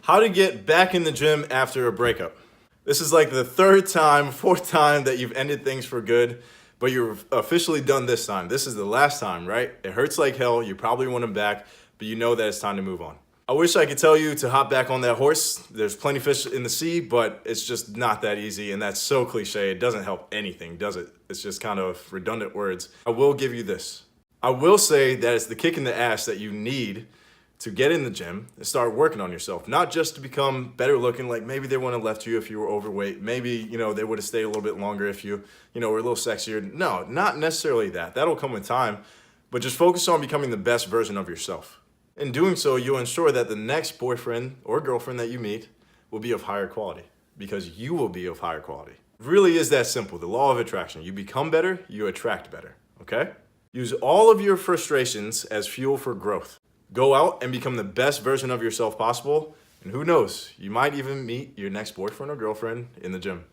How to get back in the gym after a breakup. This is like the third time, fourth time that you've ended things for good, but you're officially done this time. This is the last time, right? It hurts like hell. You probably want him back, but you know that it's time to move on. I wish I could tell you to hop back on that horse. There's plenty of fish in the sea, but it's just not that easy, and that's so cliche. It doesn't help anything, does it? It's just kind of redundant words. I will give you this. I will say that it's the kick in the ass that you need to get in the gym and start working on yourself, not just to become better looking. Like maybe they wouldn't have left you if you were overweight. Maybe, they would have stayed a little bit longer if you, were a little sexier. No, not necessarily that. That'll come with time, but just focus on becoming the best version of yourself. In doing so, you'll ensure that the next boyfriend or girlfriend that you meet will be of higher quality because you will be of higher quality. It really is that simple. The law of attraction. You become better, you attract better, okay? Use all of your frustrations as fuel for growth. Go out and become the best version of yourself possible. And who knows, you might even meet your next boyfriend or girlfriend in the gym.